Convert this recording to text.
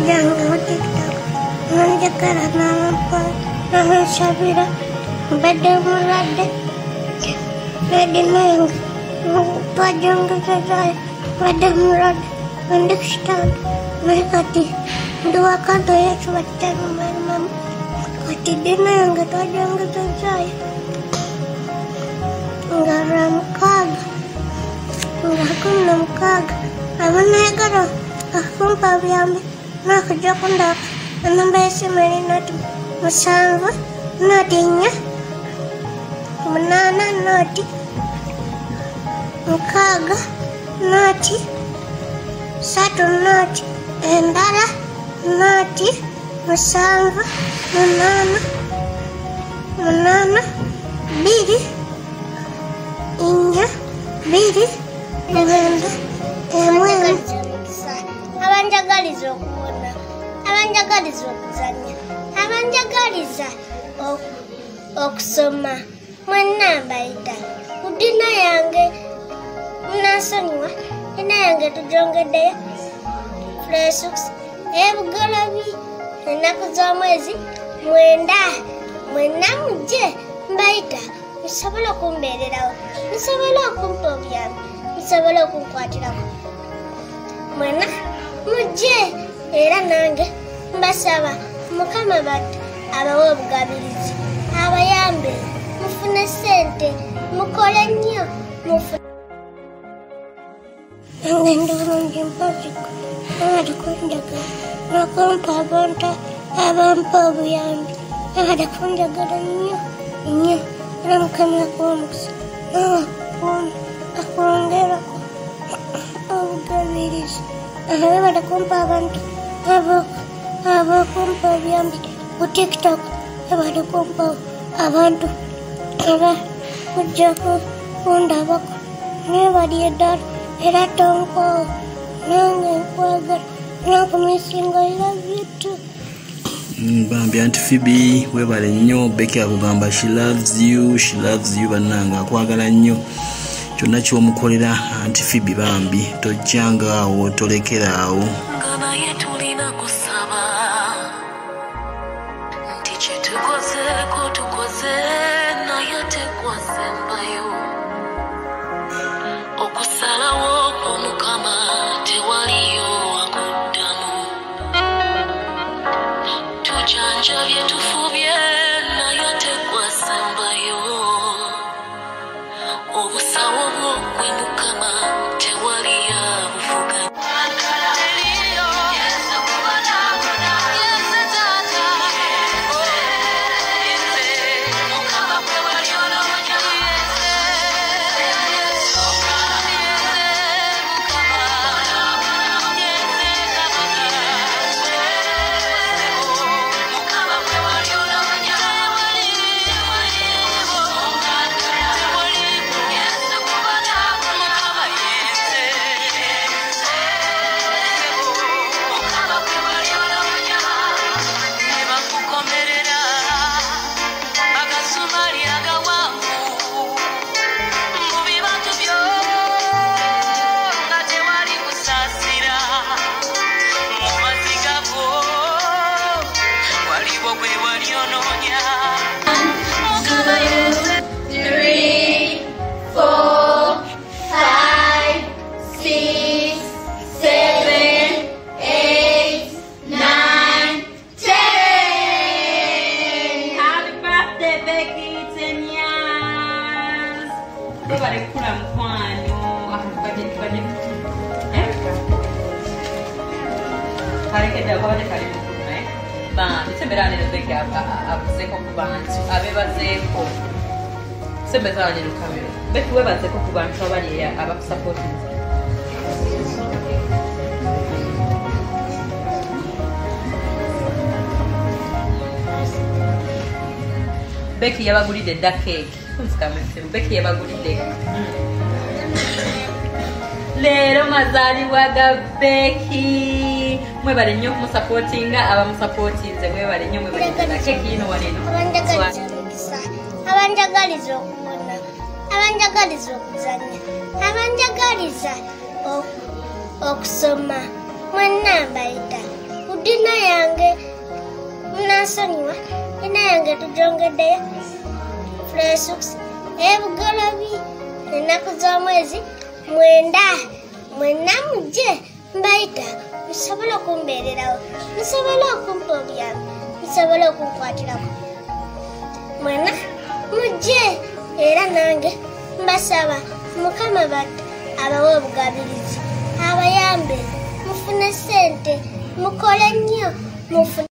jangan TikTok. Menjaga nama nama Sabira. Beda mulai. Jadi nang pajang ke saya. Beda mulai. Untuk start. Mereka dua kata ya sebaca mam. Kati dina yang ketajang ke saya. Garam kagak. Aku nam kagak. Aman naik karo. Aku paviam. Nah kerja kondak. Anam besi merinat. Masalah. Nadinya. Menana nadi. Kagak. Nadi. Satu nadi. Endara. Nadi. Masalah. Menana. Biri. Inya. Biri. Emenda. Emenda. Abanjagaliza okuwona, abanjagaliza okuzanya, abanjagaliza okusoma. Mwenna mbayita kudina yange munasonyiwa, dina yange tujongeddeyo Flesux ebugalabi ennaku z'omwezi 9. Mwenna mujje mbayita musobole okumbeererawo, musobole okumpa obuyambi, musobole okunkwatiraku. Mwenna mujje era nange mbasaba Mukama batu abawe obugabirizi, abayambe, mufune sente, mukole nnyo, mufune ngendo bulungi mpoziko abali kunjagala n'okumpa abantu abampa obuyambi abali kunjagala nnyo nnyo era Mukama akuwa omukisa akwongerako obugabirizi. Bali kumpa abantu abakumpa obuyambi ku TikTok. Bali kumpa abantu abakujja kundabako naye bali eddala era tonkwawo nange nkwagala nakumisinga era byetu. Bambi Aunty Phoebe webale nnyo. Becky akugamba she loves you bannanga akwagala nnyo. Kyonna ky'omukolera Aunty Phoebe bambi tojjanga awo tolekera awo. Naye tulina kusaba nti kye tukoze naye tekwasembayo. Okusalawo kw'Omukama tewaliyo akuddamu. Tujanjabye tufubye naye tekwasembayo. Obusawo bw'ogwe Mukama tewali yabuvuga. Becky yabagulidde dda cake. Becky yabagulidde. Leero mazaalibwa ga Becky. Mwebale nnyo okumusupportinga abamusupportinze mwebale nnyo mwebale na cake yino waleno. Abanjagaliza okuwona, abanjagaliza okuzanya, abanjagaliza okusoma. Mwenna mbayita dina yange munasonyiwa dina yange tujongedeyo Flesux ebugalabi ennaku z'omwezi 9 mwenna mujje mbayita musobole okumbeererawo musobole okumpa obuyambi musobole okunkwatirako mwenna mujje era nange mbasaba mukama batta abawe obugabirizi abayambe mufune ssente mukole nnyo mufune